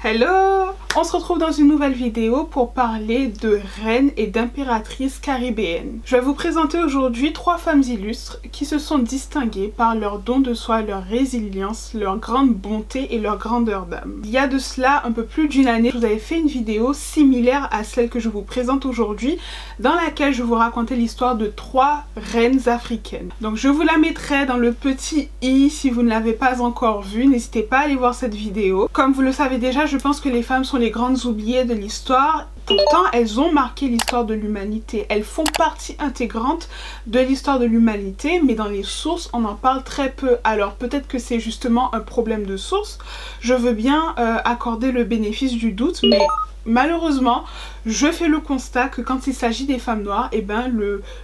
Hello! On se retrouve dans une nouvelle vidéo pour parler de reines et d'impératrices caribéennes. Je vais vous présenter aujourd'hui 3 femmes illustres qui se sont distinguées par leur don de soi, leur résilience, leur grande bonté et leur grandeur d'âme. Il y a de cela un peu plus d'une année, je vous avais fait une vidéo similaire à celle que je vous présente aujourd'hui, dans laquelle je vous racontais l'histoire de 3 reines africaines. Donc je vous la mettrai dans le petit i si vous ne l'avez pas encore vue, n'hésitez pas à aller voir cette vidéo. Comme vous le savez déjà, je pense que les femmes sont les grandes oubliées de l'histoire. Pourtant, elles ont marqué l'histoire de l'humanité. Elles font partie intégrante de l'histoire de l'humanité, mais dans les sources, on en parle très peu. Alors peut-être que c'est justement un problème de source. Je veux bien accorder le bénéfice du doute, mais malheureusement, je fais le constat que quand il s'agit des femmes noires, eh ben,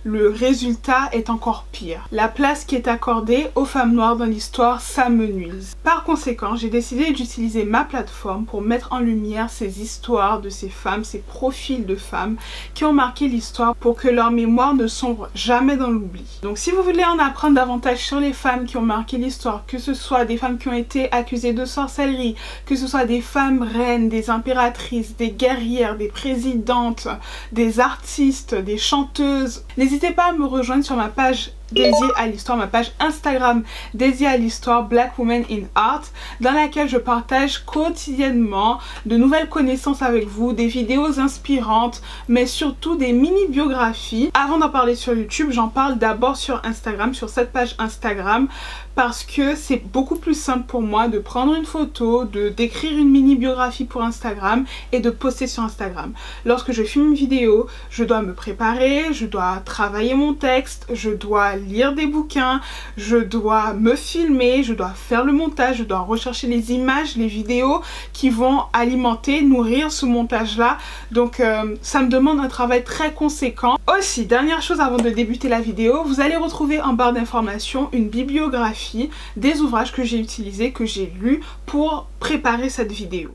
le résultat est encore pire. La place qui est accordée aux femmes noires dans l'histoire s'amenuise. Par conséquent, j'ai décidé d'utiliser ma plateforme pour mettre en lumière ces histoires de ces femmes, ces profils de femmes qui ont marqué l'histoire pour que leur mémoire ne sombre jamais dans l'oubli. Donc si vous voulez en apprendre davantage sur les femmes qui ont marqué l'histoire, que ce soit des femmes qui ont été accusées de sorcellerie, que ce soit des femmes reines, des impératrices, des guerrières, des présidentes, des artistes, des chanteuses, n'hésitez pas à me rejoindre sur ma page dédiée à l'histoire, ma page Instagram dédiée à l'histoire Black Women in Art, dans laquelle je partage quotidiennement de nouvelles connaissances avec vous, des vidéos inspirantes, mais surtout des mini-biographies. Avant d'en parler sur YouTube, j'en parle d'abord sur Instagram, sur cette page Instagram, parce que c'est beaucoup plus simple pour moi de prendre une photo, d'écrire une mini-biographie pour Instagram et de poster sur Instagram. Lorsque je filme une vidéo, je dois me préparer, je dois travailler mon texte, je dois lire des bouquins, je dois me filmer, je dois faire le montage, je dois rechercher les images, les vidéos qui vont alimenter, nourrir ce montage-là. Donc ça me demande un travail très conséquent. Aussi, dernière chose avant de débuter la vidéo, vous allez retrouver en barre d'informations une bibliographie des ouvrages que j'ai utilisés, que j'ai lus pour préparer cette vidéo.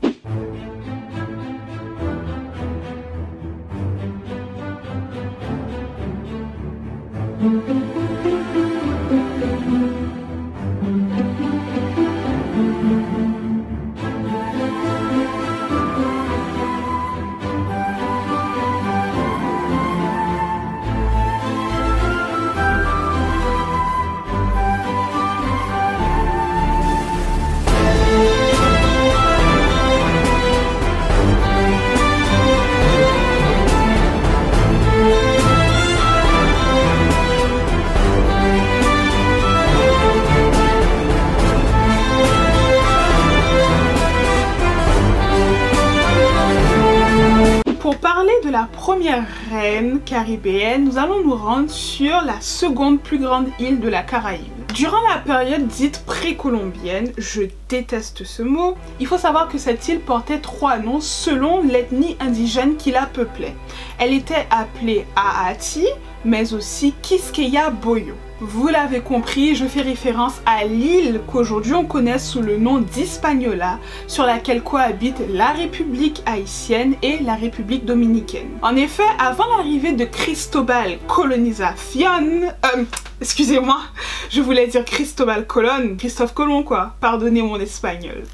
Pour parler de la première reine caribéenne, nous allons nous rendre sur la seconde plus grande île de la Caraïbe. Durant la période dite précolombienne, je déteste ce mot, il faut savoir que cette île portait 3 noms selon l'ethnie indigène qui la peuplait. Elle était appelée Ahati, mais aussi Quisqueya Boyo. Vous l'avez compris, je fais référence à l'île qu'aujourd'hui on connaît sous le nom d'Hispaniola, sur laquelle cohabitent la République haïtienne et la République dominicaine. En effet, avant l'arrivée de Cristobal Colonización, excusez-moi, je voulais dire Cristobal Colon, Christophe Colomb quoi, pardonnez mon espagnol.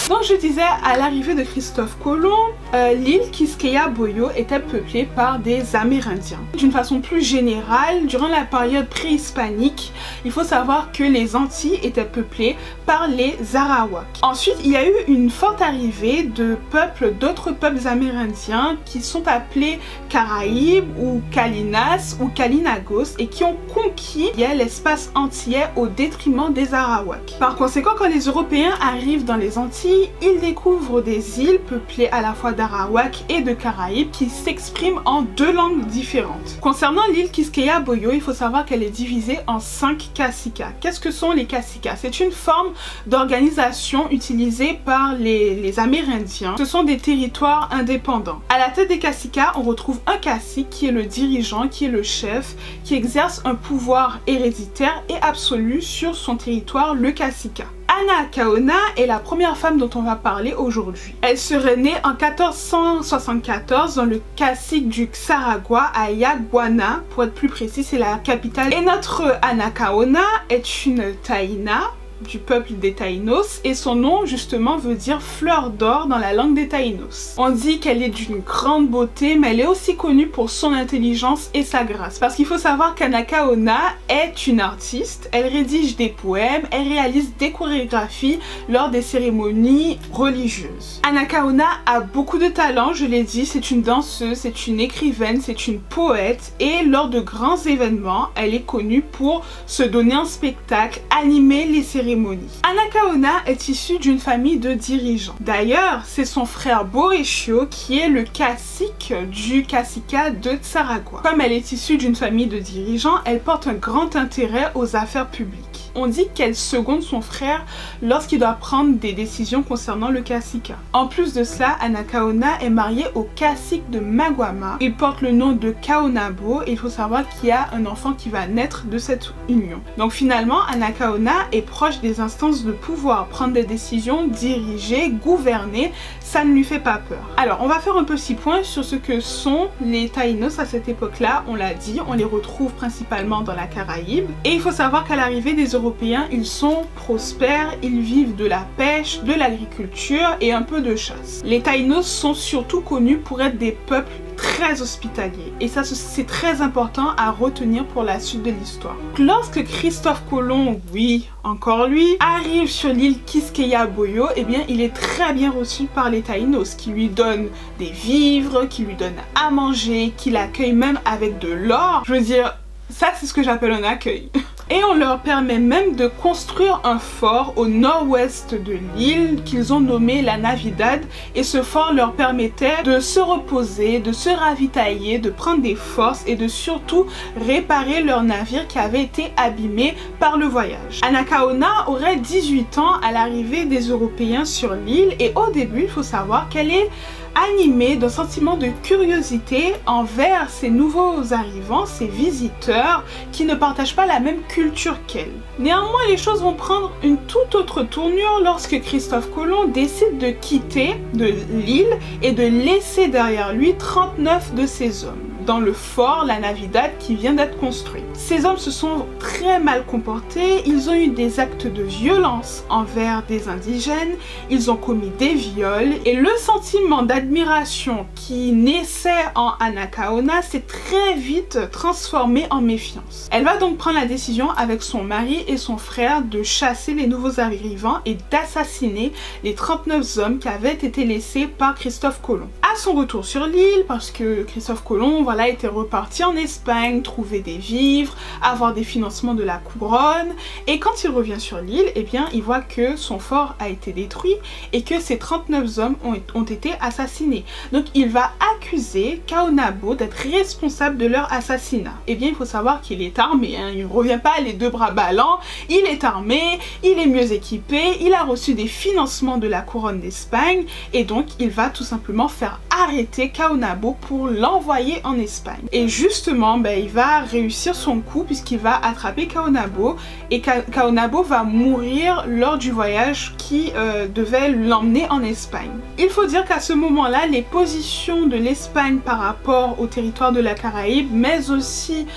Donc je disais, à l'arrivée de Christophe Colomb, l'île Quisqueya Boyo était peuplée par des Amérindiens. D'une façon plus générale, durant la période préhispanique, il faut savoir que les Antilles étaient peuplées par les Arawaks. Ensuite, il y a eu une forte arrivée de peuples, d'autres peuples amérindiens qui sont appelés Caraïbes ou Calinas ou Calinagos et qui ont conquis l'espace antillais au détriment des Arawaks. Par conséquent, quand les Européens arrivent dans les Antilles, ils découvrent des îles peuplées à la fois d'Arawak et de Caraïbes qui s'expriment en 2 langues différentes. Concernant l'île Quisqueya Boyo, il faut savoir qu'elle est divisée en 5 caciquas. Qu'est-ce que sont les caciquas? C'est une forme d'organisation utilisée par les Amérindiens. Ce sont des territoires indépendants. À la tête des caciquas, on retrouve un cacique qui est le dirigeant, qui est le chef, qui exerce un pouvoir héréditaire et absolu sur son territoire, le caciquat. Anacaona est la première femme dont on va parler aujourd'hui. Elle serait née en 1474 dans le cacique du Xaragua à Yaguana, pour être plus précis c'est la capitale. Et notre Anacaona est une Taïna, du peuple des Taïnos et son nom justement veut dire fleur d'or dans la langue des Taïnos. On dit qu'elle est d'une grande beauté, mais elle est aussi connue pour son intelligence et sa grâce. Parce qu'il faut savoir qu'Anacaona est une artiste, elle rédige des poèmes, elle réalise des chorégraphies lors des cérémonies religieuses. Anacaona a beaucoup de talent, je l'ai dit, c'est une danseuse, c'est une écrivaine, c'est une poète et lors de grands événements, elle est connue pour se donner un spectacle, animer les cérémonies. Anacaona est issue d'une famille de dirigeants. D'ailleurs, c'est son frère Borechio qui est le cacique du caciquat de Tsaragua. Comme elle est issue d'une famille de dirigeants, elle porte un grand intérêt aux affaires publiques. On dit qu'elle seconde son frère lorsqu'il doit prendre des décisions concernant le caciquat. En plus de cela, Anacaona est mariée au cacique de Maguama. Il porte le nom de Kaonabo et il faut savoir qu'il y a un enfant qui va naître de cette union. Donc finalement, Anacaona est proche des instances de pouvoir, prendre des décisions, diriger, gouverner, ça ne lui fait pas peur. Alors, on va faire un petit point sur ce que sont les Taïnos à cette époque-là. On l'a dit, on les retrouve principalement dans la Caraïbe. Et il faut savoir qu'à l'arrivée des Européens, ils sont prospères, ils vivent de la pêche, de l'agriculture et un peu de chasse. Les Taïnos sont surtout connus pour être des peuples très hospitaliers et ça c'est très important à retenir pour la suite de l'histoire. Lorsque Christophe Colomb, oui encore lui, arrive sur l'île Quisqueya-Boyo, eh bien il est très bien reçu par les Taïnos qui lui donnent des vivres, qui lui donnent à manger, qui l'accueillent même avec de l'or. Je veux dire, ça c'est ce que j'appelle un accueil. Et on leur permet même de construire un fort au nord-ouest de l'île qu'ils ont nommé la Navidad et ce fort leur permettait de se reposer, de se ravitailler, de prendre des forces et de surtout réparer leur navire qui avait été abîmé par le voyage. Anacaona aurait 18 ans à l'arrivée des Européens sur l'île et au début il faut savoir qu'elle est animée d'un sentiment de curiosité envers ces nouveaux arrivants, ces visiteurs qui ne partagent pas la même culture qu'elle. Néanmoins, les choses vont prendre une toute autre tournure lorsque Christophe Colomb décide de quitter l'île et de laisser derrière lui 39 de ses hommes dans le fort La Navidad qui vient d'être construit. Ces hommes se sont très mal comportés, ils ont eu des actes de violence envers des indigènes, ils ont commis des viols et le sentiment d'admiration qui naissait en Anacaona s'est très vite transformé en méfiance. Elle va donc prendre la décision avec son mari et son frère de chasser les nouveaux arrivants et d'assassiner les 39 hommes qui avaient été laissés par Christophe Colomb. À son retour sur l'île, parce que Christophe Colomb était reparti en Espagne, trouver des vivres, avoir des financements de la couronne et quand il revient sur l'île, eh bien il voit que son fort a été détruit et que ces 39 hommes ont été assassinés. Donc il va accuser Kaonabo d'être responsable de leur assassinat. Eh bien il faut savoir qu'il est armé, hein. Il ne revient pas les deux bras ballants, il est armé, il est mieux équipé, il a reçu des financements de la couronne d'Espagne et donc il va tout simplement faire arrêter Kaonabo pour l'envoyer en Espagne. Et justement, il va réussir son coup puisqu'il va attraper Kaonabo et Kaonabo va mourir lors du voyage qui devait l'emmener en Espagne. Il faut dire qu'à ce moment-là, les positions de l'Espagne par rapport au territoire de la Caraïbe, mais aussi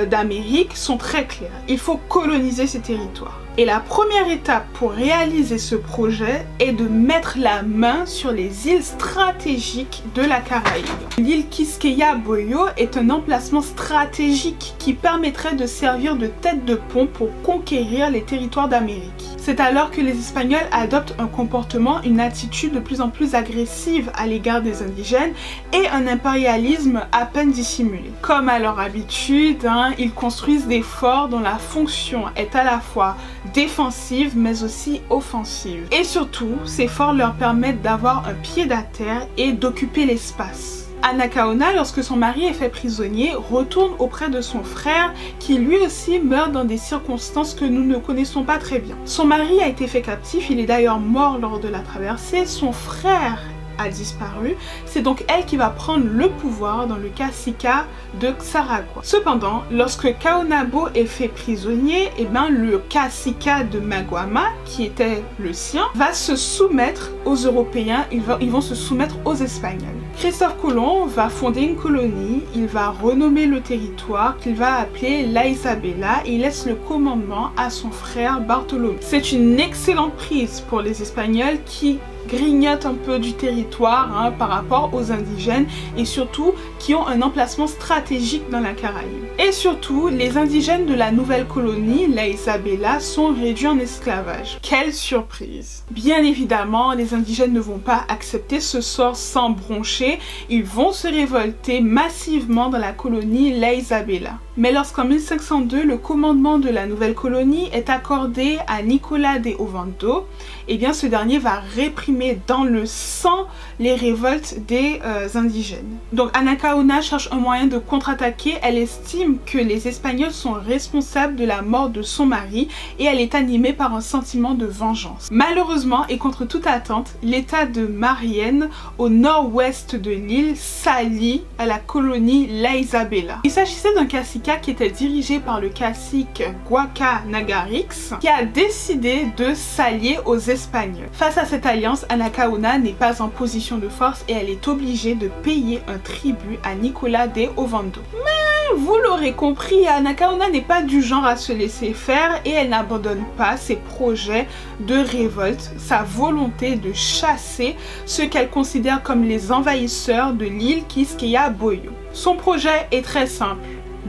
d'Amérique, sont très claires. Il faut coloniser ces territoires. Et la première étape pour réaliser ce projet est de mettre la main sur les îles stratégiques de la Caraïbe. L'île Quisqueya-Boyo est un emplacement stratégique qui permettrait de servir de tête de pont pour conquérir les territoires d'Amérique. C'est alors que les Espagnols adoptent un comportement, une attitude de plus en plus agressive à l'égard des indigènes et un impérialisme à peine dissimulé. Comme à leur habitude, ils construisent des forts dont la fonction est à la fois défensive mais aussi offensive. Et surtout, ces forts leur permettent d'avoir un pied à terre et d'occuper l'espace. Anacaona, lorsque son mari est fait prisonnier, retourne auprès de son frère qui lui aussi meurt dans des circonstances que nous ne connaissons pas très bien. Son mari a été fait captif, il est d'ailleurs mort lors de la traversée. Son frère a disparu. C'est donc elle qui va prendre le pouvoir dans le caciquat de Xaragua. Cependant, lorsque Caonabo est fait prisonnier, le caciquat de Maguama, qui était le sien, va se soumettre aux Européens, ils vont se soumettre aux Espagnols. Christophe Colomb va fonder une colonie, il va renommer le territoire qu'il va appeler La Isabela et il laisse le commandement à son frère Bartolomé. C'est une excellente prise pour les Espagnols qui grignotent un peu du territoire par rapport aux indigènes et surtout qui ont un emplacement stratégique dans la Caraïbe. Et surtout, les indigènes de la nouvelle colonie, La Isabela, sont réduits en esclavage. Quelle surprise! Bien évidemment, les indigènes ne vont pas accepter ce sort sans broncher, ils vont se révolter massivement dans la colonie La Isabela. Mais lorsqu'en 1502, le commandement de la nouvelle colonie est accordé à Nicolas de Ovando, ce dernier va réprimer dans le sang les révoltes des indigènes. Donc Anacaona cherche un moyen de contre-attaquer, elle estime que les Espagnols sont responsables de la mort de son mari et elle est animée par un sentiment de vengeance. Malheureusement et contre toute attente, l'état de Marienne, au nord-ouest de l'île, s'allie à la colonie La Isabela. Il s'agissait d'un caciquat qui était dirigé par le cacique Guaca Nagarix, qui a décidé de s'allier aux Espagnols. Face à cette alliance, Anacaona n'est pas en position de force et elle est obligée de payer un tribut à Nicolas de Ovando. Mais vous l'aurez compris, Anacaona n'est pas du genre à se laisser faire et elle n'abandonne pas ses projets de révolte, sa volonté de chasser ceux qu'elle considère comme les envahisseurs de l'île Quisqueya Boyo. Son projet est très simple.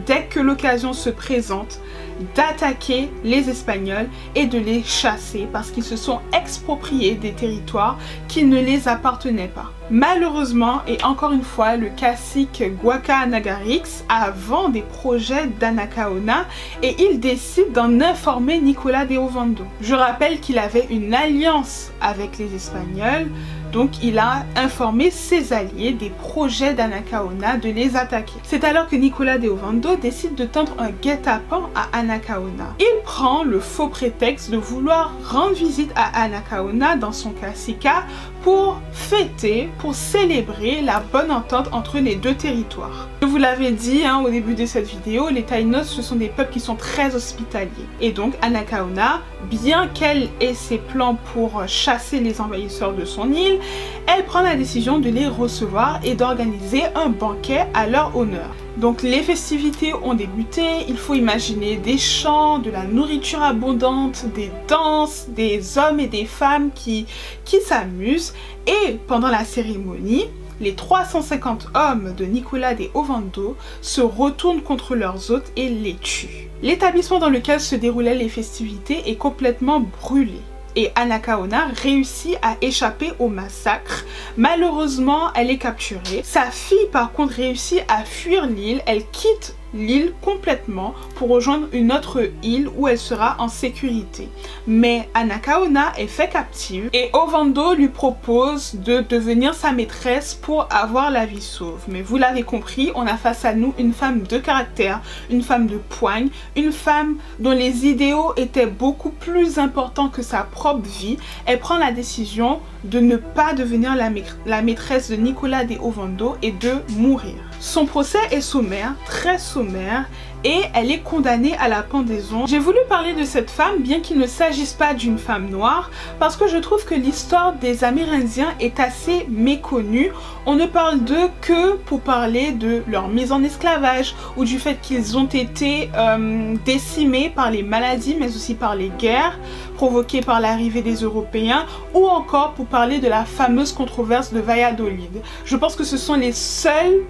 Dès que l'occasion se présente, d'attaquer les Espagnols et de les chasser parce qu'ils se sont expropriés des territoires qui ne les appartenaient pas. Malheureusement, et encore une fois, le cacique Guaca Nagarix a vent des projets d'Anacaona et il décide d'en informer Nicolas de Ovando. Je rappelle qu'il avait une alliance avec les Espagnols, donc il a informé ses alliés des projets d'Anacaona de les attaquer. C'est alors que Nicolas de Ovando décide de tendre un guet-apens à Anacaona. Il prend le faux prétexte de vouloir rendre visite à Anacaona dans son caciquat pour fêter, pour célébrer la bonne entente entre les deux territoires. Je vous l'avais dit au début de cette vidéo, les Taïnos ce sont des peuples qui sont très hospitaliers. Et donc Anacaona, bien qu'elle ait ses plans pour chasser les envahisseurs de son île, elle prend la décision de les recevoir et d'organiser un banquet à leur honneur. Donc les festivités ont débuté, il faut imaginer des chants, de la nourriture abondante, des danses, des hommes et des femmes qui s'amusent. Et pendant la cérémonie, les 350 hommes de Nicolas de Ovando se retournent contre leurs hôtes et les tuent. L'établissement dans lequel se déroulaient les festivités est complètement brûlé. Et Anacaona réussit à échapper au massacre. Malheureusement, elle est capturée. Sa fille, par contre, réussit à fuir l'île. Elle quitte l'île complètement pour rejoindre une autre île où elle sera en sécurité. Mais Anacaona est fait captive et Ovando lui propose de devenir sa maîtresse pour avoir la vie sauve. Mais vous l'avez compris, on a face à nous une femme de caractère, une femme de poigne, une femme dont les idéaux étaient beaucoup plus importants que sa propre vie. Elle prend la décision de ne pas devenir la maîtresse de Nicolas de Ovando et de mourir. Son procès est sommaire, très sommaire, et elle est condamnée à la pendaison. J'ai voulu parler de cette femme, bien qu'il ne s'agisse pas d'une femme noire, parce que je trouve que l'histoire des Amérindiens est assez méconnue. On ne parle d'eux que pour parler de leur mise en esclavage, ou du fait qu'ils ont été décimés par les maladies, mais aussi par les guerres provoquées par l'arrivée des Européens, ou encore pour parler de la fameuse controverse de Valladolid. Je pense que ce sont les seuls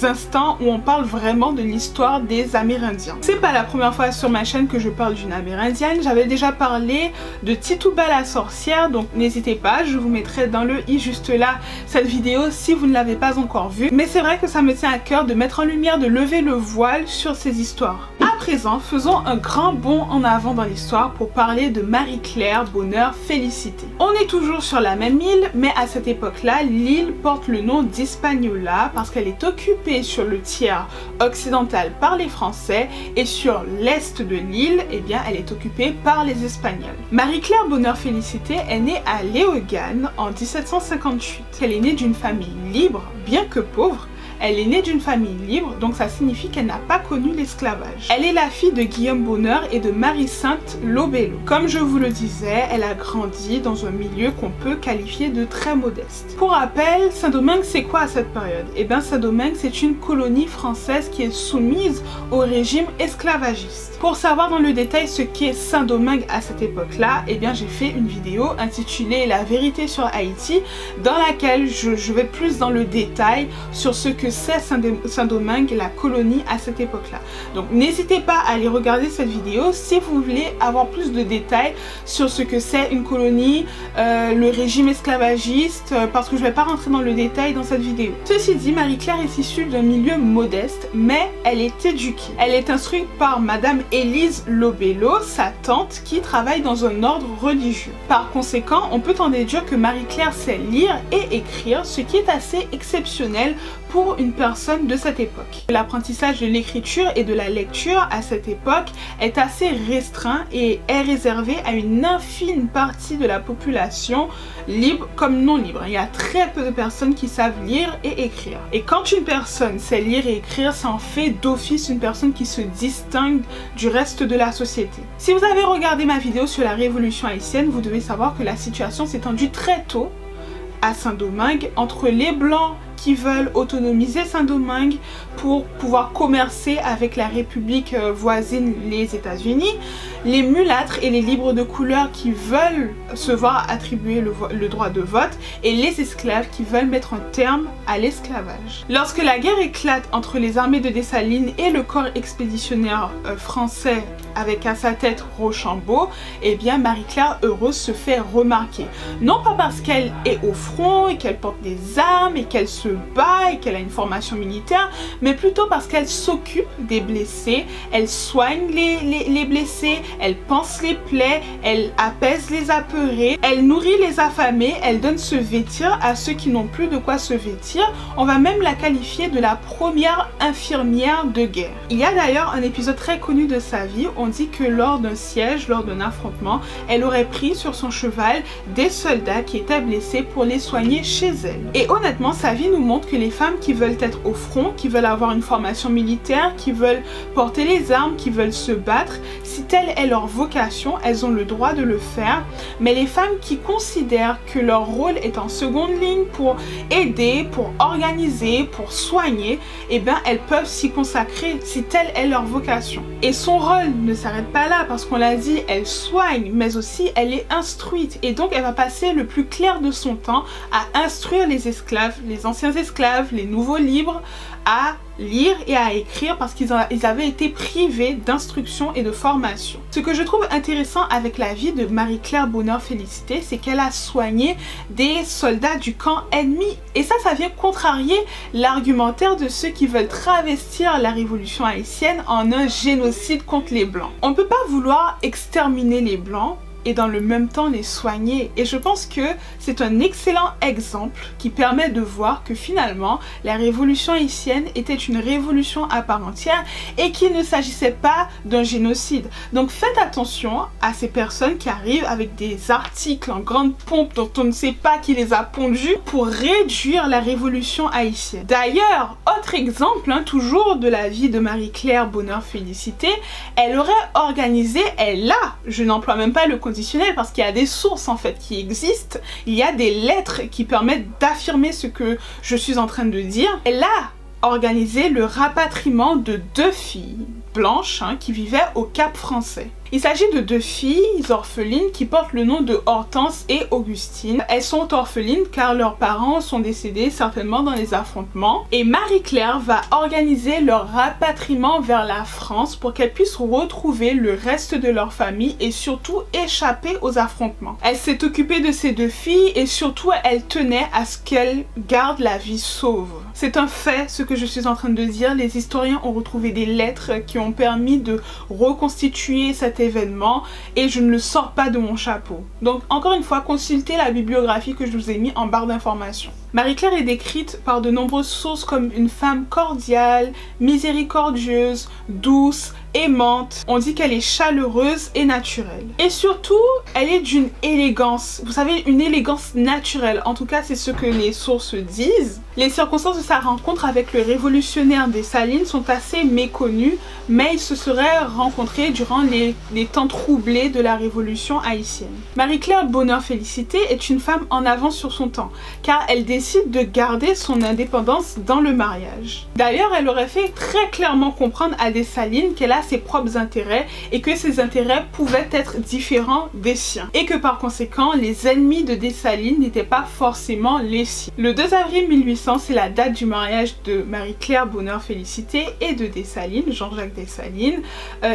instants où on parle vraiment de l'histoire des Amérindiens. C'est pas la première fois sur ma chaîne que je parle d'une Amérindienne, j'avais déjà parlé de Tituba la sorcière, donc n'hésitez pas, je vous mettrai dans le i juste là cette vidéo si vous ne l'avez pas encore vue. Mais c'est vrai que ça me tient à cœur de mettre en lumière, de lever le voile sur ces histoires. Après présent, faisons un grand bond en avant dans l'histoire pour parler de Marie-Claire Bonheur Félicité. On est toujours sur la même île, mais à cette époque-là, l'île porte le nom d'Hispaniola parce qu'elle est occupée sur le tiers occidental par les Français et sur l'est de l'île, eh bien, elle est occupée par les Espagnols. Marie-Claire Bonheur Félicité est née à Léogâne en 1758. Elle est née d'une famille libre, bien que pauvre. Elle est née d'une famille libre, donc ça signifie qu'elle n'a pas connu l'esclavage. Elle est la fille de Guillaume Bonheur et de Marie-Sainte Lobello. Comme je vous le disais, elle a grandi dans un milieu qu'on peut qualifier de très modeste. Pour rappel, Saint-Domingue c'est quoi à cette période? Eh bien Saint-Domingue c'est une colonie française qui est soumise au régime esclavagiste. Pour savoir dans le détail ce qu'est Saint-Domingue à cette époque-là, eh bien j'ai fait une vidéo intitulée La vérité sur Haïti, dans laquelle je vais plus dans le détail sur ce que c'est Saint-Domingue, la colonie à cette époque-là. Donc n'hésitez pas à aller regarder cette vidéo si vous voulez avoir plus de détails sur ce que c'est une colonie, le régime esclavagiste, parce que je ne vais pas rentrer dans le détail dans cette vidéo. Ceci dit, Marie-Claire est issue d'un milieu modeste, mais elle est éduquée. Elle est instruite par Madame Élise Lobello, sa tante, qui travaille dans un ordre religieux. Par conséquent, on peut en déduire que Marie-Claire sait lire et écrire, ce qui est assez exceptionnel pour une personne de cette époque. L'apprentissage de l'écriture et de la lecture à cette époque est assez restreint et est réservé à une infime partie de la population, libre comme non libre. Il y a très peu de personnes qui savent lire et écrire. Et quand une personne sait lire et écrire, ça en fait d'office une personne qui se distingue du reste de la société. Si vous avez regardé ma vidéo sur la Révolution haïtienne, vous devez savoir que la situation s'est tendue très tôt à Saint-Domingue entre les Blancs qui veulent autonomiser Saint-Domingue pour pouvoir commercer avec la République voisine, les États-Unis, les mulâtres et les libres de couleur qui veulent se voir attribuer le droit de vote et les esclaves qui veulent mettre un terme à l'esclavage. Lorsque la guerre éclate entre les armées de Dessalines et le corps expéditionnaire français avec à sa tête Rochambeau, eh bien Marie-Claire Heureuse se fait remarquer. Non pas parce qu'elle est au front et qu'elle porte des armes et qu'elle se bat et qu'elle a une formation militaire, mais plutôt parce qu'elle s'occupe des blessés, elle soigne les blessés, elle panse les plaies, elle apaise les apeurés, elle nourrit les affamés, elle donne se vêtir à ceux qui n'ont plus de quoi se vêtir. On va même la qualifier de la première infirmière de guerre. Il y a d'ailleurs un épisode très connu de sa vie. On dit que lors d'un siège, lors d'un affrontement, elle aurait pris sur son cheval des soldats qui étaient blessés pour les soigner chez elle. Et honnêtement, sa vie nous montre que les femmes qui veulent être au front, qui veulent avoir une formation militaire, qui veulent porter les armes, qui veulent se battre, si telle est leur vocation, elles ont le droit de le faire. Mais les femmes qui considèrent que leur rôle est en seconde ligne pour aider, pour organiser, pour soigner, eh bien elles peuvent s'y consacrer si telle est leur vocation. Et son rôle ne s'arrête pas là parce qu'on l'a dit, elle soigne, mais aussi elle est instruite. Et donc elle va passer le plus clair de son temps à instruire les esclaves, les anciens esclaves, les nouveaux libres, à lire et à écrire parce qu'ils avaient été privés d'instruction et de formation. Ce que je trouve intéressant avec la vie de Marie-Claire Bonheur Félicité, c'est qu'elle a soigné des soldats du camp ennemi. Et ça vient contrarier l'argumentaire de ceux qui veulent travestir la révolution haïtienne en un génocide contre les Blancs. On ne peut pas vouloir exterminer les Blancs et dans le même temps les soigner. Et je pense que c'est un excellent exemple qui permet de voir que finalement la révolution haïtienne était une révolution à part entière et qu'il ne s'agissait pas d'un génocide. Donc faites attention à ces personnes qui arrivent avec des articles en grande pompe dont on ne sait pas qui les a pondus pour réduire la révolution haïtienne. D'ailleurs, autre exemple, toujours de la vie de Marie-Claire Bonheur Félicité, elle aurait organisé, je n'emploie même pas le conditionnel parce qu'il y a des sources en fait qui existent, il y a des lettres qui permettent d'affirmer ce que je suis en train de dire. Elle a organisé le rapatriement de 2 filles blanches qui vivaient au Cap Français. Il s'agit de deux filles orphelines qui portent le nom de Hortense et Augustine. Elles sont orphelines car leurs parents sont décédés certainement dans les affrontements. Et Marie-Claire va organiser leur rapatriement vers la France pour qu'elles puissent retrouver le reste de leur famille et surtout échapper aux affrontements. Elle s'est occupée de ces deux filles et surtout elle tenait à ce qu'elles gardent la vie sauve. C'est un fait ce que je suis en train de dire. Les historiens ont retrouvé des lettres qui ont permis de reconstituer cet événement et je ne le sors pas de mon chapeau. Donc encore une fois, consultez la bibliographie que je vous ai mis en barre d'informations. Marie-Claire est décrite par de nombreuses sources comme une femme cordiale, miséricordieuse, douce, aimante. On dit qu'elle est chaleureuse et naturelle. Et surtout, elle est d'une élégance. Vous savez, une élégance naturelle. En tout cas, c'est ce que les sources disent. Les circonstances de sa rencontre avec le révolutionnaire Dessalines sont assez méconnues, mais ils se seraient rencontrés durant les temps troublés de la révolution haïtienne. Marie-Claire Bonheur-Félicité est une femme en avance sur son temps, car elle décide de garder son indépendance dans le mariage. D'ailleurs, elle aurait fait très clairement comprendre à Dessalines qu'elle a ses propres intérêts et que ses intérêts pouvaient être différents des siens. Et que par conséquent, les ennemis de Dessalines n'étaient pas forcément les siens. Le 2 avril 1800, c'est la date du mariage de Marie-Claire Bonheur-Félicité et de Dessalines, Jean-Jacques Dessalines.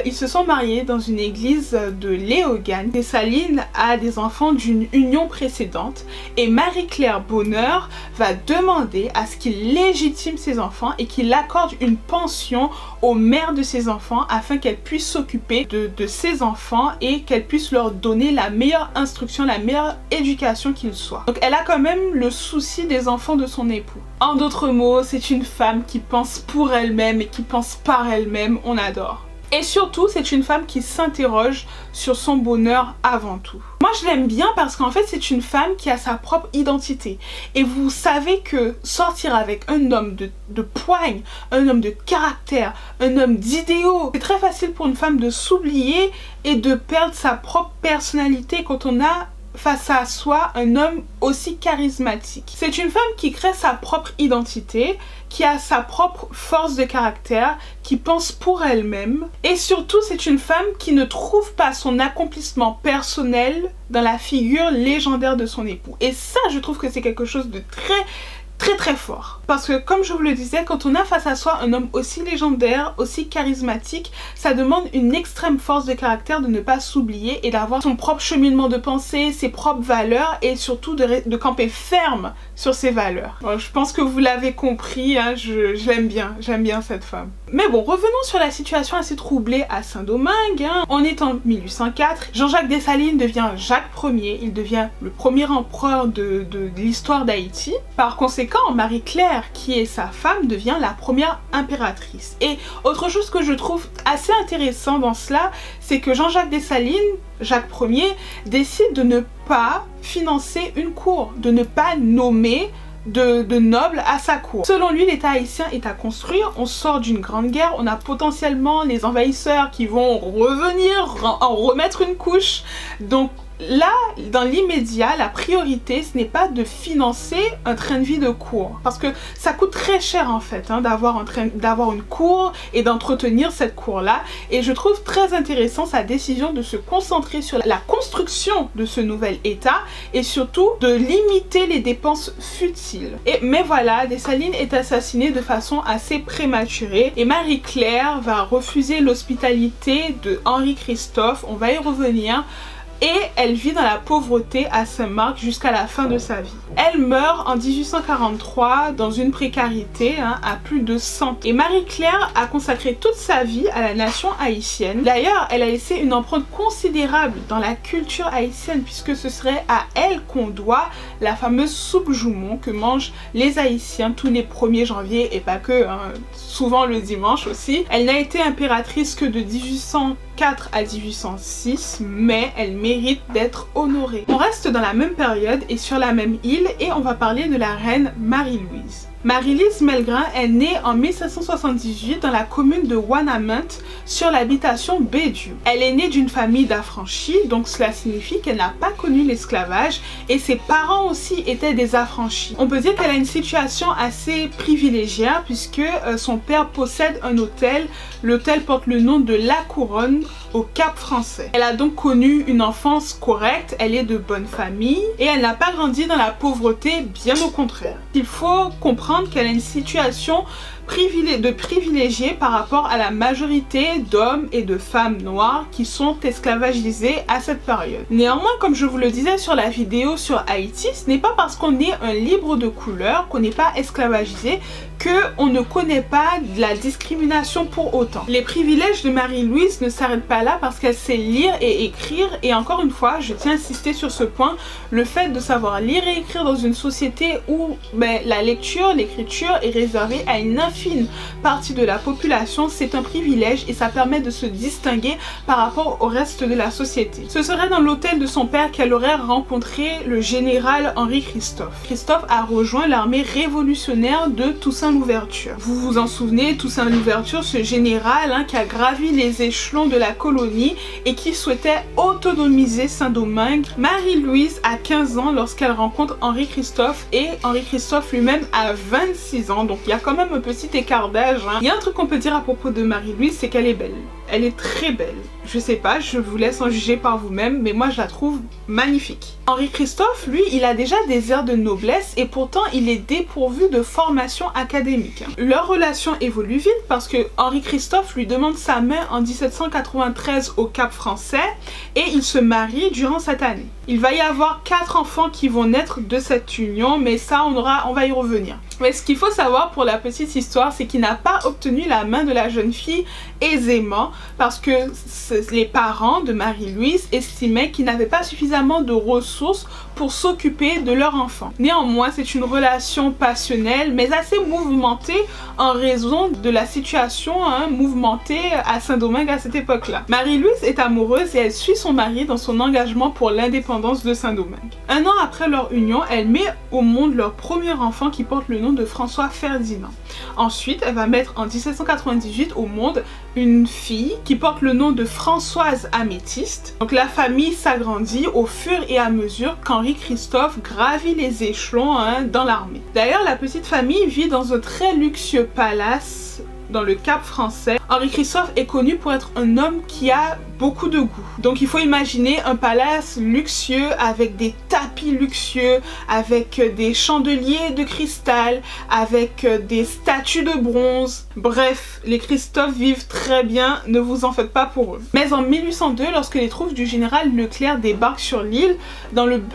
Ils se sont mariés dans une église de Léogane. Dessalines a des enfants d'une union précédente et Marie-Claire Bonheur va demander à ce qu'il légitime ses enfants et qu'il accorde une pension aux mères de ses enfants afin qu'elle puisse s'occuper de ses enfants et qu'elle puisse leur donner la meilleure instruction, la meilleure éducation qu'il soit. Donc elle a quand même le souci des enfants de son époux. En d'autres mots, c'est une femme qui pense pour elle-même et qui pense par elle-même, on adore. Et surtout, c'est une femme qui s'interroge sur son bonheur avant tout. Moi, je l'aime bien parce qu'en fait, c'est une femme qui a sa propre identité. Et vous savez que sortir avec un homme de poigne, un homme de caractère, un homme d'idéaux, c'est très facile pour une femme de s'oublier et de perdre sa propre personnalité quand on a face à soi un homme aussi charismatique. C'est une femme qui crée sa propre identité, qui a sa propre force de caractère, qui pense pour elle-même. Et surtout, c'est une femme qui ne trouve pas son accomplissement personnel dans la figure légendaire de son époux. Et ça, je trouve que c'est quelque chose de très fort. Parce que comme je vous le disais, quand on a face à soi un homme aussi légendaire, aussi charismatique, ça demande une extrême force de caractère de ne pas s'oublier et d'avoir son propre cheminement de pensée, ses propres valeurs et surtout de camper ferme sur ses valeurs. Bon, je pense que vous l'avez compris, hein, j'aime bien cette femme. Mais bon, revenons sur la situation assez troublée à Saint-Domingue. Hein. On est en 1804, Jean-Jacques Dessalines devient Jacques Ier, il devient le premier empereur de l'histoire d'Haïti. Par conséquent, Marie-Claire, qui est sa femme, devient la première impératrice. Et autre chose que je trouve assez intéressant dans cela, c'est que Jean-Jacques Dessalines, Jacques Ier, décide de ne pas financer une cour, de ne pas nommer de nobles à sa cour. Selon lui, l'État haïtien est à construire, on sort d'une grande guerre, on a potentiellement les envahisseurs qui vont revenir, en remettre une couche, donc là, dans l'immédiat, la priorité, ce n'est pas de financer un train de vie de cour. Parce que ça coûte très cher en fait, hein, d'avoir une cour et d'entretenir cette cour-là. Et je trouve très intéressant sa décision de se concentrer sur la construction de ce nouvel État et surtout de limiter les dépenses futiles. Mais voilà, Dessalines est assassiné de façon assez prématurée et Marie-Claire va refuser l'hospitalité de Henri Christophe, on va y revenir. Et elle vit dans la pauvreté à Saint-Marc jusqu'à la fin de sa vie. Elle meurt en 1843 dans une précarité à plus de 100 ans. Et Marie-Claire a consacré toute sa vie à la nation haïtienne. D'ailleurs, elle a laissé une empreinte considérable dans la culture haïtienne puisque ce serait à elle qu'on doit la fameuse soupe Joumon que mangent les Haïtiens tous les 1er janvier et pas que, hein, souvent le dimanche aussi. Elle n'a été impératrice que de 1804 à 1806, mais elle mérite d'être honorée. On reste dans la même période et sur la même île et on va parler de la reine Marie-Louise. Marie-Lise Melgrin est née en 1778 dans la commune de Wanamint sur l'habitation Bédieu. Elle est née d'une famille d'affranchis, donc cela signifie qu'elle n'a pas connu l'esclavage et ses parents aussi étaient des affranchis. On peut dire qu'elle a une situation assez privilégiée puisque son père possède un hôtel. L'hôtel porte le nom de La Couronne au Cap Français. Elle a donc connu une enfance correcte, elle est de bonne famille et elle n'a pas grandi dans la pauvreté, bien au contraire. Il faut comprendre qu'elle a une situation de privilégiés par rapport à la majorité d'hommes et de femmes noires qui sont esclavagisés à cette période. Néanmoins, comme je vous le disais sur la vidéo sur Haïti, ce n'est pas parce qu'on est un libre de couleur qu'on n'est pas esclavagisé qu'on ne connaît pas de la discrimination pour autant. Les privilèges de Marie-Louise ne s'arrêtent pas là parce qu'elle sait lire et écrire, et encore une fois, je tiens à insister sur ce point, le fait de savoir lire et écrire dans une société où la lecture, l'écriture est réservée à une infime partie de la population, c'est un privilège et ça permet de se distinguer par rapport au reste de la société. Ce serait dans l'hôtel de son père qu'elle aurait rencontré le général Henri Christophe. Christophe a rejoint l'armée révolutionnaire de Toussaint Louverture. Vous vous en souvenez, Toussaint Louverture, ce général qui a gravi les échelons de la colonie et qui souhaitait autonomiser Saint-Domingue. Marie-Louise a 15 ans lorsqu'elle rencontre Henri Christophe et Henri Christophe lui-même a 26 ans, donc il y a quand même un petit écart d'âge. Il y a un truc qu'on peut dire à propos de Marie-Louise, c'est qu'elle est belle. Elle est très belle. Je sais pas, je vous laisse en juger par vous-même, mais moi je la trouve magnifique. Henri Christophe, lui, il a déjà des airs de noblesse et pourtant il est dépourvu de formation académique. Leur relation évolue vite parce que Henri Christophe lui demande sa main en 1793 au Cap Français et ils se marient durant cette année. Il va y avoir 4 enfants qui vont naître de cette union, mais ça on va y revenir. Mais ce qu'il faut savoir pour la petite histoire, c'est qu'il n'a pas obtenu la main de la jeune fille aisément parce que les parents de Marie-Louise estimaient qu'ils n'avaient pas suffisamment de ressources pour s'occuper de leur enfant. Néanmoins, c'est une relation passionnelle mais assez mouvementée en raison de la situation mouvementée à Saint-Domingue à cette époque-là. Marie-Louise est amoureuse et elle suit son mari dans son engagement pour l'indépendance de Saint-Domingue. Un an après leur union, elle met au monde leur premier enfant qui porte le nom de François Ferdinand. Ensuite, elle va mettre en 1798 au monde une fille qui porte le nom de Françoise Améthyste. Donc la famille s'agrandit au fur et à mesure qu'Henri Christophe gravit les échelons dans l'armée. D'ailleurs, la petite famille vit dans un très luxueux palace dans le Cap Français. Henri Christophe est connu pour être un homme qui a beaucoup de goût. Donc il faut imaginer un palace luxueux avec des tapis luxueux, avec des chandeliers de cristal, avec des statues de bronze. Bref, les Christophe vivent très bien, ne vous en faites pas pour eux. Mais en 1802, lorsque les troupes du général Leclerc débarquent sur l'île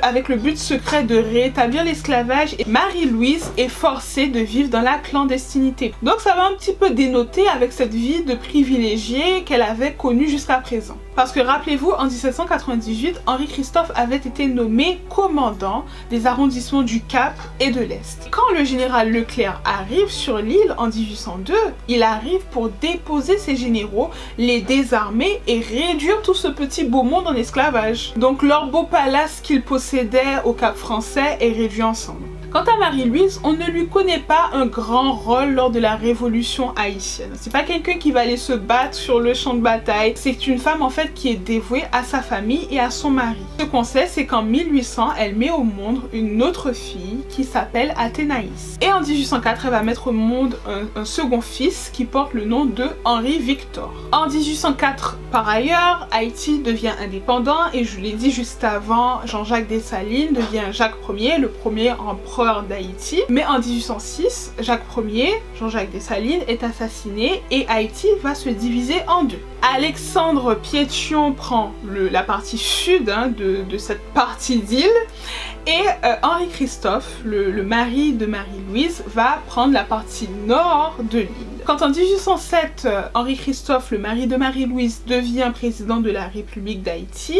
avec le but secret de rétablir l'esclavage, Marie-Louise est forcée de vivre dans la clandestinité. Donc ça va un petit peu dénoter avec cette vie de privilégiée qu'elle avait connue jusqu'à présent. Parce que rappelez-vous, en 1798, Henri Christophe avait été nommé commandant des arrondissements du Cap et de l'Est. Quand le général Leclerc arrive sur l'île en 1802, il arrive pour déposer ses généraux, les désarmer et réduire tout ce petit beau monde en esclavage. Donc leur beau palace qu'ils possédaient au Cap Français est réduit ensemble. Quant à Marie-Louise, on ne lui connaît pas un grand rôle lors de la révolution haïtienne. C'est pas quelqu'un qui va aller se battre sur le champ de bataille. C'est une femme en fait qui est dévouée à sa famille et à son mari. Ce qu'on sait, c'est qu'en 1800, elle met au monde une autre fille qui s'appelle Athénaïs. Et en 1804, elle va mettre au monde un second fils qui porte le nom de Henri Victor. En 1804, par ailleurs, Haïti devient indépendant et je l'ai dit juste avant, Jean-Jacques Dessalines devient Jacques Ier, le premier empereur d'Haïti. Mais en 1806, Jacques Ier, Jean-Jacques Dessalines, est assassiné et Haïti va se diviser en deux. Alexandre Piétion prend la partie sud de cette partie d'île et Henri Christophe, le mari de Marie-Louise, va prendre la partie nord de l'île. Quand en 1807, Henri Christophe, le mari de Marie-Louise, devient président de la République d'Haïti,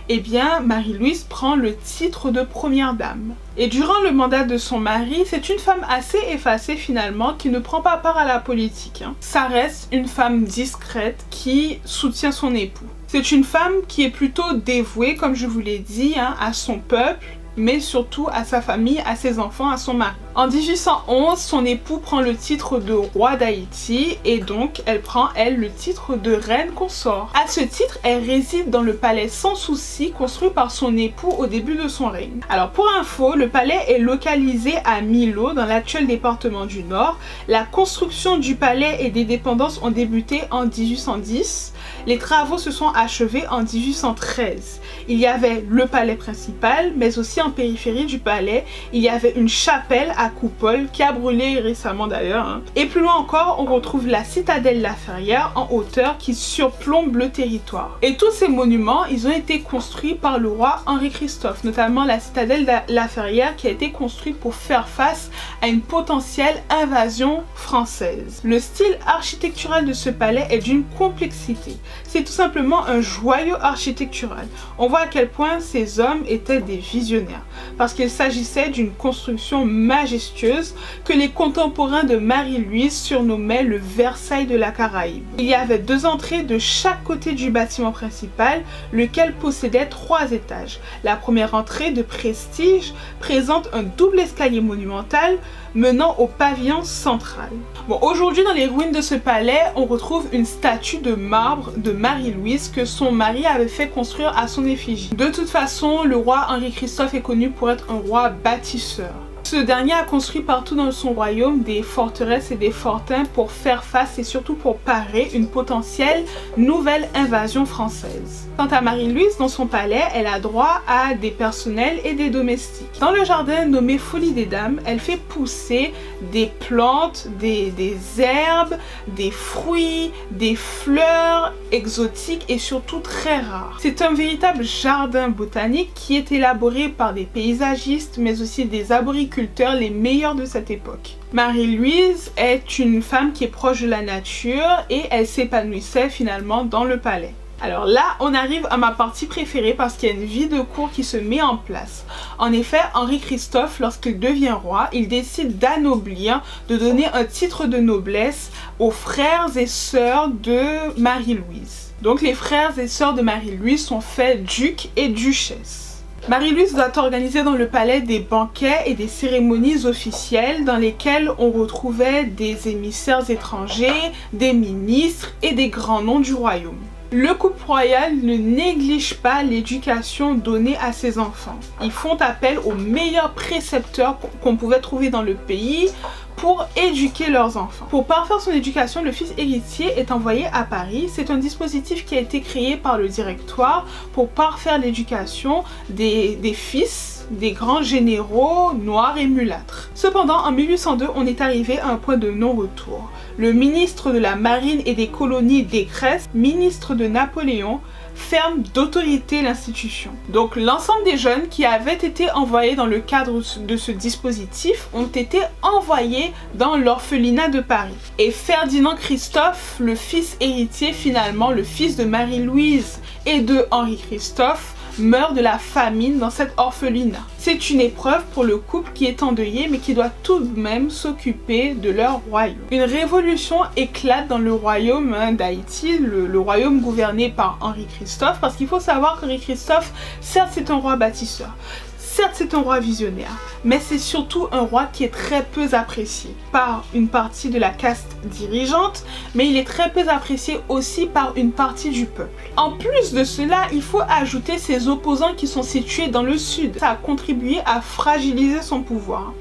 eh bien Marie-Louise prend le titre de première dame. Et durant le mandat de son mari, c'est une femme assez effacée finalement, qui ne prend pas part à la politique. Ça reste une femme discrète qui soutient son époux. C'est une femme qui est plutôt dévouée, comme je vous l'ai dit, à son peuple, mais surtout à sa famille, à ses enfants, à son mari. En 1811, son époux prend le titre de roi d'Haïti et donc elle prend, elle, le titre de reine consort. À ce titre, elle réside dans le palais Sans Souci construit par son époux au début de son règne. Alors pour info, le palais est localisé à Milo, dans l'actuel département du Nord. La construction du palais et des dépendances ont débuté en 1810. Les travaux se sont achevés en 1813. Il y avait le palais principal, mais aussi en périphérie du palais, il y avait une chapelle à coupole qui a brûlé récemment d'ailleurs. Et plus loin encore, on retrouve la citadelle La Ferrière en hauteur qui surplombe le territoire. Et tous ces monuments, ils ont été construits par le roi Henri-Christophe, notamment la citadelle La Ferrière qui a été construite pour faire face à une potentielle invasion française. Le style architectural de ce palais est d'une complexité. C'est tout simplement un joyau architectural. On voit à quel point ces hommes étaient des visionnaires, parce qu'il s'agissait d'une construction majestueuse que les contemporains de Marie-Louise surnommaient le Versailles de la Caraïbe. Il y avait 2 entrées de chaque côté du bâtiment principal, lequel possédait 3 étages. La première entrée de prestige présente un double escalier monumental menant au pavillon central. Bon, aujourd'hui dans les ruines de ce palais, on retrouve une statue de marbre de Marie-Louise que son mari avait fait construire à son effigie. De toute façon, le roi Henri-Christophe est connu pour être un roi bâtisseur. Ce dernier a construit partout dans son royaume des forteresses et des fortins pour faire face et surtout pour parer une potentielle nouvelle invasion française. Quant à Marie-Louise, dans son palais, elle a droit à des personnels et des domestiques. Dans le jardin nommé Folie des Dames, elle fait pousser des plantes, des herbes, des fruits, des fleurs exotiques et surtout très rares. C'est un véritable jardin botanique qui est élaboré par des paysagistes mais aussi des arboriculteurs les meilleurs de cette époque. Marie-Louise est une femme qui est proche de la nature et elle s'épanouissait finalement dans le palais. Alors là, on arrive à ma partie préférée parce qu'il y a une vie de cour qui se met en place. En effet, Henri-Christophe, lorsqu'il devient roi, il décide d'anoblir, de donner un titre de noblesse aux frères et sœurs de Marie-Louise. Donc les frères et sœurs de Marie-Louise sont faits ducs et duchesses. Marie-Louise doit organiser dans le palais des banquets et des cérémonies officielles dans lesquelles on retrouvait des émissaires étrangers, des ministres et des grands noms du royaume. Le couple royal ne néglige pas l'éducation donnée à ses enfants. Ils font appel aux meilleurs précepteurs qu'on pouvait trouver dans le pays pour éduquer leurs enfants. Pour parfaire son éducation, le fils héritier est envoyé à Paris. C'est un dispositif qui a été créé par le directoire pour parfaire l'éducation des fils des grands généraux noirs et mulâtres. Cependant, en 1802, on est arrivé à un point de non-retour. Le ministre de la Marine et des colonies Descrest, ministre de Napoléon, ferme d'autorité l'institution. Donc l'ensemble des jeunes qui avaient été envoyés dans le cadre de ce dispositif ont été envoyés dans l'orphelinat de Paris. Et Ferdinand Christophe, le fils héritier finalement, le fils de Marie-Louise et de Henri-Christophe, meurent de la famine dans cet orphelinat. C'est une épreuve pour le couple qui est endeuillé mais qui doit tout de même s'occuper de leur royaume. Une révolution éclate dans le royaume d'Haïti, le royaume gouverné par Henri-Christophe, parce qu'il faut savoir qu'Henri-Christophe, certes c'est un roi bâtisseur, certes c'est un roi visionnaire, mais c'est surtout un roi qui est très peu apprécié par une partie de la caste dirigeante, mais il est très peu apprécié aussi par une partie du peuple. En plus de cela, il faut ajouter ses opposants qui sont situés dans le sud. Ça a contribué à fragiliser son pouvoir.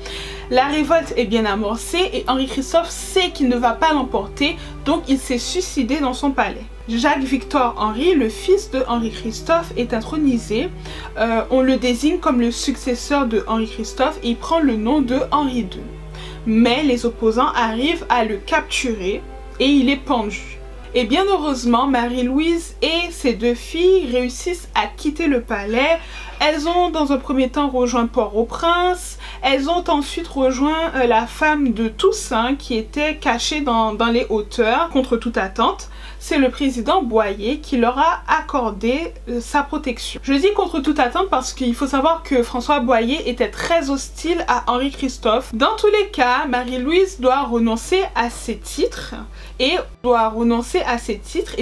La révolte est bien amorcée et Henri-Christophe sait qu'il ne va pas l'emporter, donc il s'est suicidé dans son palais. Jacques-Victor Henri, le fils de Henri-Christophe, est intronisé. On le désigne comme le successeur de Henri-Christophe et il prend le nom de Henri II. Mais les opposants arrivent à le capturer et il est pendu. Et bien heureusement, Marie-Louise et ses 2 filles réussissent à quitter le palais. Elles ont dans un premier temps rejoint Port-au-Prince. Elles ont ensuite rejoint la femme de Toussaint qui était cachée dans les hauteurs contre toute attente. c'est le président Boyer qui leur a accordé sa protection. Je dis contre toute attente parce qu'il faut savoir que François Boyer était très hostile à Henri Christophe. Dans tous les cas, Marie-Louise doit renoncer à ses titres et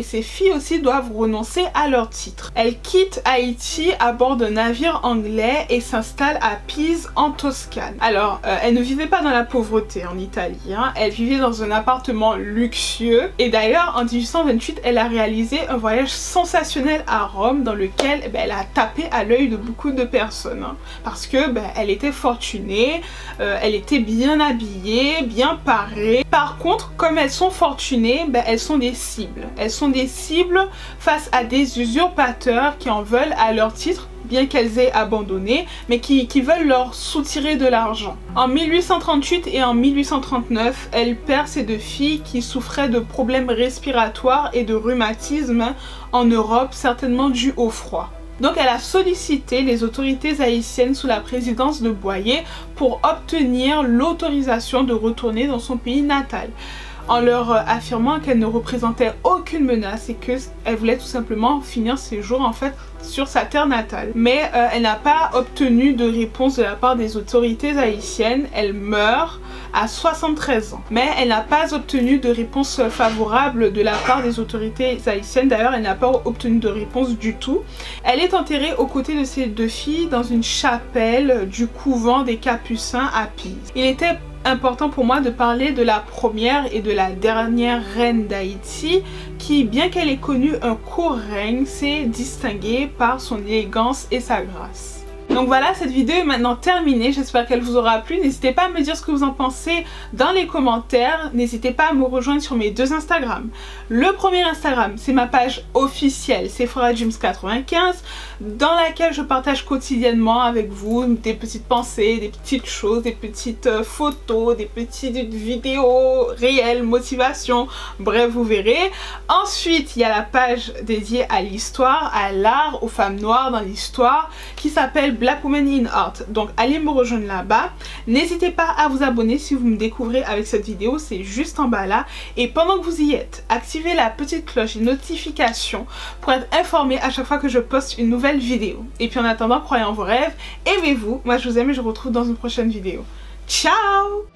ses filles aussi doivent renoncer à leurs titres. Elle quitte Haïti à bord d'un navire anglais et s'installe à Pise en Toscane. Alors, elle ne vivait pas dans la pauvreté en Italie, hein. Elle vivait dans un appartement luxueux et d'ailleurs en 1828 elle a réalisé un voyage sensationnel à Rome dans lequel elle a tapé à l'œil de beaucoup de personnes, hein, parce que elle était fortunée, elle était bien habillée, bien parée. Par contre, comme elles sont fortunées, elles sont des cibles. Elles sont des cibles face à des usurpateurs qui en veulent à leur titre, bien qu'elles aient abandonné, mais qui veulent leur soutirer de l'argent. En 1838 et en 1839, elle perd ses deux filles qui souffraient de problèmes respiratoires et de rhumatisme en Europe, certainement dû au froid. Donc elle a sollicité les autorités haïtiennes sous la présidence de Boyer pour obtenir l'autorisation de retourner dans son pays natal, en leur affirmant qu'elle ne représentait aucune menace et qu'elle voulait tout simplement finir ses jours en fait sur sa terre natale. Mais elle n'a pas obtenu de réponse de la part des autorités haïtiennes. Elle meurt à 73 ans. Mais elle n'a pas obtenu de réponse favorable de la part des autorités haïtiennes. D'ailleurs, elle n'a pas obtenu de réponse du tout. Elle est enterrée aux côtés de ses deux filles dans une chapelle du couvent des Capucins à Pise. Il était important pour moi de parler de la première et de la dernière reine d'Haïti qui, bien qu'elle ait connu un court règne, s'est distinguée par son élégance et sa grâce. Donc voilà, cette vidéo est maintenant terminée, j'espère qu'elle vous aura plu. N'hésitez pas à me dire ce que vous en pensez dans les commentaires, n'hésitez pas à me rejoindre sur mes deux Instagram. Le premier Instagram, c'est ma page officielle Sephora Dreams 95, dans laquelle je partage quotidiennement avec vous des petites pensées, des petites choses, des petites photos, des petites vidéos réelles, motivation, bref vous verrez. Ensuite, il y a la page dédiée à l'histoire, à l'art, aux femmes noires dans l'histoire, qui s'appelle Black Women in Art. Donc allez me rejoindre là-bas. N'hésitez pas à vous abonner si vous me découvrez avec cette vidéo, c'est juste en bas là. Et pendant que vous y êtes, activez la petite cloche et notification pour être informé à chaque fois que je poste une nouvelle vidéo. Et puis en attendant, croyez en vos rêves, aimez-vous. Moi je vous aime et je vous retrouve dans une prochaine vidéo. Ciao!